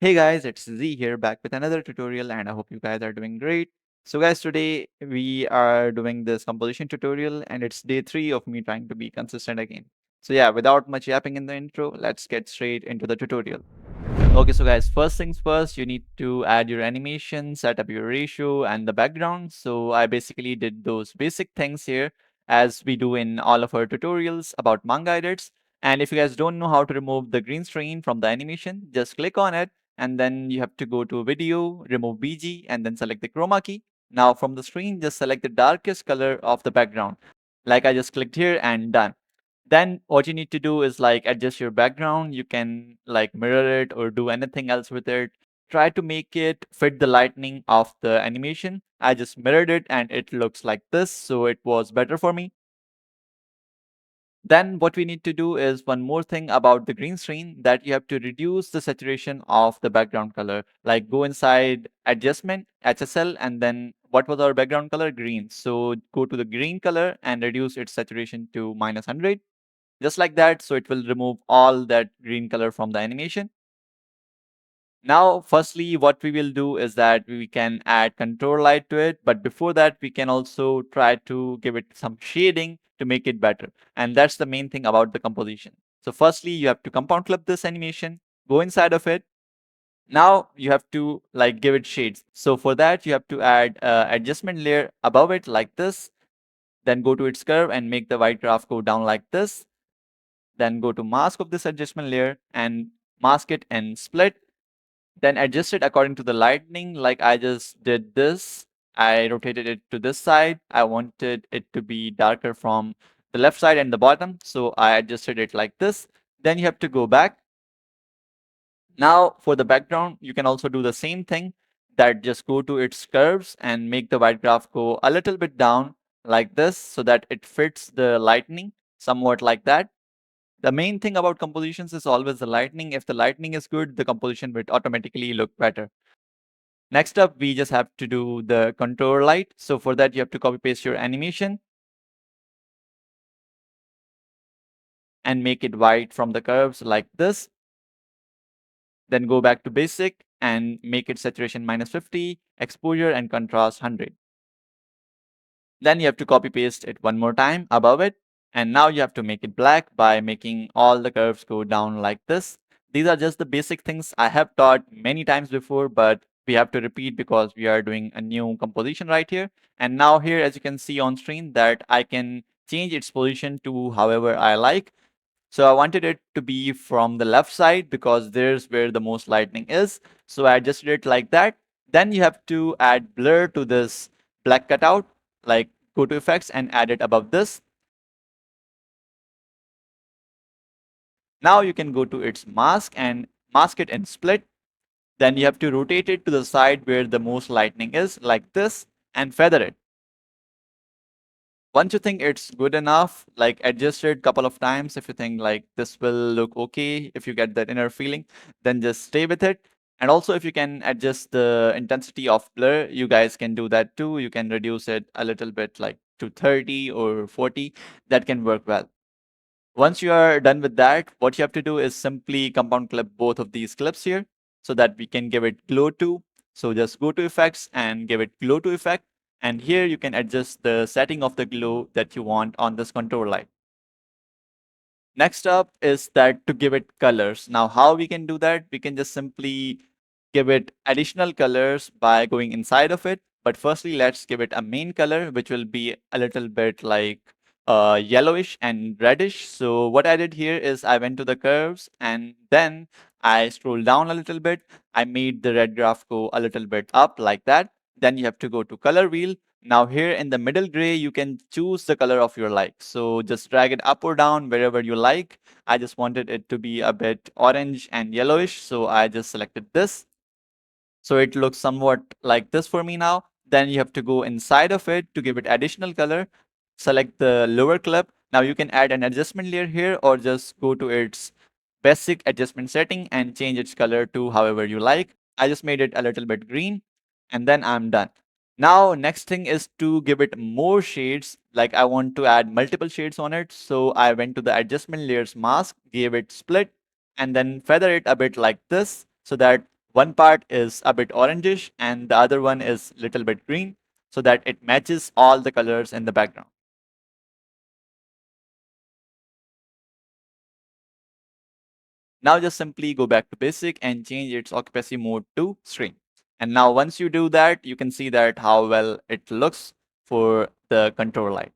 Hey guys, it's Z here back with another tutorial and I hope you guys are doing great. So guys, today we are doing this composition tutorial and it's day 3 of me trying to be consistent again. So yeah, without much yapping in the intro, let's get straight into the tutorial. Okay, so guys, first things first, you need to add your animation, set up your ratio and the background. So I basically did those basic things here as we do in all of our tutorials about manga edits. And if you guys don't know how to remove the green screen from the animation, just click on it and then you have to go to video, remove BG and then select the chroma key. Now from the screen, just select the darkest color of the background. Like I just clicked here and done. Then what you need to do is like adjust your background. You can like mirror it or do anything else with it. Try to make it fit the lightning of the animation. I just mirrored it and it looks like this, so it was better for me. Then what we need to do is one more thing about the green screen, that you have to reduce the saturation of the background color. Like go inside adjustment, HSL, and then what was our background color? Green. So go to the green color and reduce its saturation to -100. Just like that, so it will remove all that green color from the animation. Now, firstly, what we will do is that we can add contour light to it, but before that, we can also try to give it some shading to make it better. And that's the main thing about the composition. So firstly, you have to compound clip this animation, go inside of it. Now you have to like give it shades. So for that, you have to add adjustment layer above it like this, then go to its curve and make the white graph go down like this. Then go to mask of this adjustment layer and mask it and split. Then adjust it according to the lightning, like I just did this. I rotated it to this side. I wanted it to be darker from the left side and the bottom, so I adjusted it like this. Then you have to go back. Now for the background, you can also do the same thing, that just go to its curves and make the white graph go a little bit down like this so that it fits the lightning somewhat like that. The main thing about compositions is always the lightning. If the lightning is good, the composition will automatically look better. Next up, we just have to do the contour light. So for that, you have to copy paste your animation and make it white from the curves like this. Then go back to basic and make it saturation -50, exposure and contrast 100. Then you have to copy paste it one more time above it. And now you have to make it black by making all the curves go down like this. These are just the basic things I have taught many times before, but we have to repeat because we are doing a new composition right here. And now here, as you can see on screen, that I can change its position to however I like. So I wanted it to be from the left side because there's where the most lightning is. So I adjusted it like that. Then you have to add blur to this black cutout, like go to effects and add it above this. Now you can go to its mask and mask it and split. Then you have to rotate it to the side where the most lightning is like this and feather it. Once you think it's good enough, like adjust it a couple of times. If you think like this will look okay, if you get that inner feeling, then just stay with it. And also if you can adjust the intensity of blur, you guys can do that too. You can reduce it a little bit like to 30 or 40. That can work well. Once you are done with that, what you have to do is simply compound clip both of these clips here so that we can give it glow to. So just go to effects and give it glow to effect. And here you can adjust the setting of the glow that you want on this contour light. Next up is that to give it colors. Now how we can do that? We can just simply give it additional colors by going inside of it. But firstly, let's give it a main color, which will be a little bit like yellowish and reddish. So what I did here is I went to the curves and then I scrolled down a little bit. I made the red graph go a little bit up like that. Then you have to go to color wheel. Now here in the middle gray, you can choose the color of your like. So just drag it up or down wherever you like. I just wanted it to be a bit orange and yellowish. So I just selected this. So it looks somewhat like this for me now. Then you have to go inside of it to give it additional color. Select the lower clip. Now you can add an adjustment layer here or just go to its basic adjustment setting and change its color to however you like. I just made it a little bit green and then I'm done. Now next thing is to give it more shades. Like I want to add multiple shades on it. So I went to the adjustment layers mask, gave it split and then feather it a bit like this so that One part is a bit orangish and the other one is little bit green so that it matches all the colors in the background. Now just simply go back to basic and change its occupancy mode to screen. And now once you do that, you can see that how well it looks for the contour light.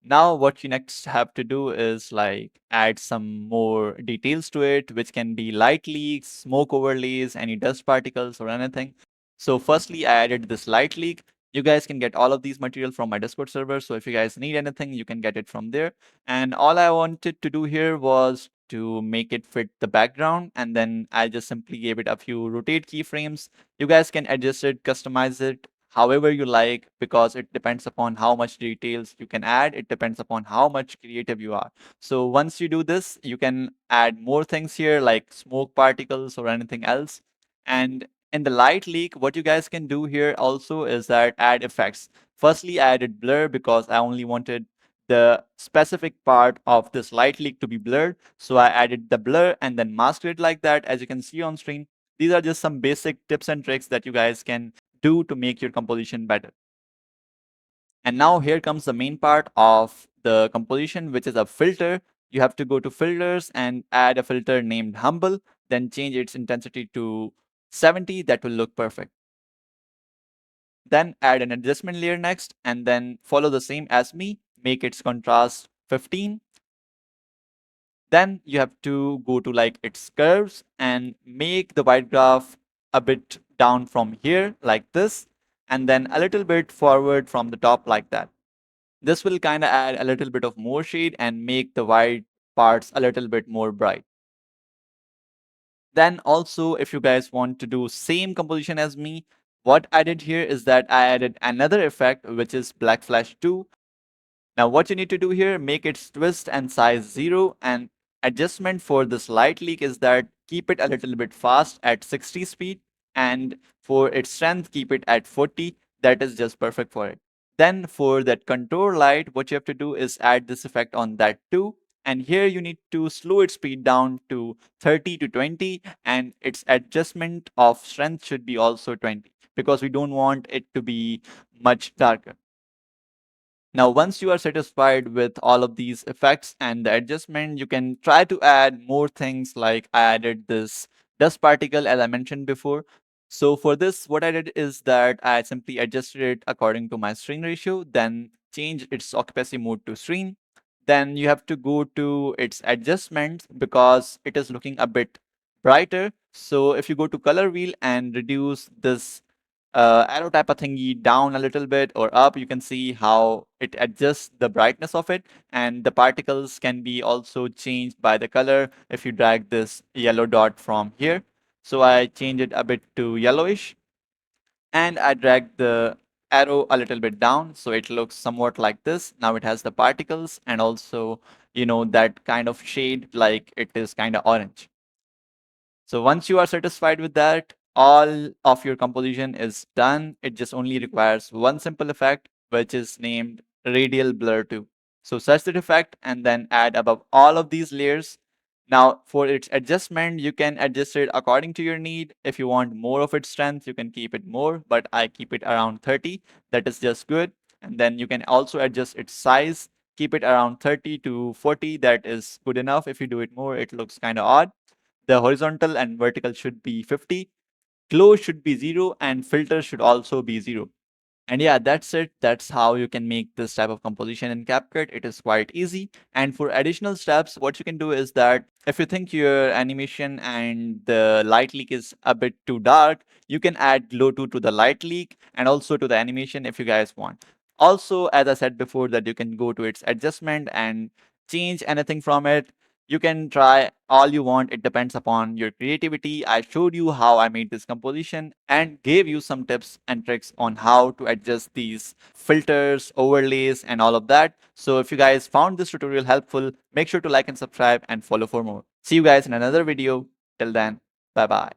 Now what you next have to do is like add some more details to it, which can be light leaks, smoke overlays, any dust particles or anything. So firstly, I added this light leak. You guys can get all of these material from my Discord server. So if you guys need anything, you can get it from there. And all I wanted to do here was to make it fit the background. And then I just simply gave it a few rotate keyframes. You guys can adjust it, customize it, however you like, because it depends upon how much details you can add. It depends upon how much creative you are. So once you do this, you can add more things here like smoke particles or anything else. And in the light leak, what you guys can do here also is that add effects. Firstly, I added blur because I only wanted the specific part of this light leak to be blurred. So I added the blur and then masked it like that, as you can see on screen. These are just some basic tips and tricks that you guys can do to make your composition better. And now here comes the main part of the composition, which is a filter. You have to go to filters and add a filter named humble, then change its intensity to 70. That will look perfect. Then add an adjustment layer next, and then follow the same as me, make its contrast 15. Then you have to go to like its curves and make the white graph a bit down from here like this, and then a little bit forward from the top like that. This will kind of add a little bit of more shade and make the white parts a little bit more bright. Then also, if you guys want to do same composition as me, what I did here is that I added another effect, which is Black Flash 2. Now what you need to do here, make its twist and size 0, and adjustment for this light leak is that keep it a little bit fast at 60 speed, and for its strength, keep it at 40. That is just perfect for it. Then for that contour light, what you have to do is add this effect on that too. And here you need to slow its speed down to 30 to 20, and its adjustment of strength should be also 20, because we don't want it to be much darker. Now, once you are satisfied with all of these effects and the adjustment, you can try to add more things, like I added this dust particle as I mentioned before. So for this, what I did is that I simply adjusted it according to my screen ratio, then change its occupancy mode to screen. Then you have to go to its adjustments because it is looking a bit brighter. So if you go to color wheel and reduce this arrow type of thingy down a little bit or up, you can see how it adjusts the brightness of it, and the particles can be also changed by the color if you drag this yellow dot from here. So I change it a bit to yellowish, and I drag the arrow a little bit down so it looks somewhat like this. Now it has the particles and also, that kind of shade, like it is kind of orange. So once you are satisfied with that, all of your composition is done. It just only requires one simple effect, which is named radial blur 2. So search that effect and then add above all of these layers. Now for its adjustment, you can adjust it according to your need. If you want more of its strength, you can keep it more, but I keep it around 30. That is just good. And then you can also adjust its size. Keep it around 30 to 40. That is good enough. If you do it more, it looks kind of odd. The horizontal and vertical should be 50. Glow should be 0, and filter should also be 0. And yeah, that's it. That's how you can make this type of composition in CapCut. It is quite easy. And for additional steps, what you can do is that if you think your animation and the light leak is a bit too dark, you can add glow 2 to the light leak and also to the animation if you guys want. Also, as I said before, that you can go to its adjustment and change anything from it. You can try all you want. It depends upon your creativity. I showed you how I made this composition and gave you some tips and tricks on how to adjust these filters, overlays, and all of that. So if you guys found this tutorial helpful, make sure to like and subscribe and follow for more. See you guys in another video. Till then, bye bye.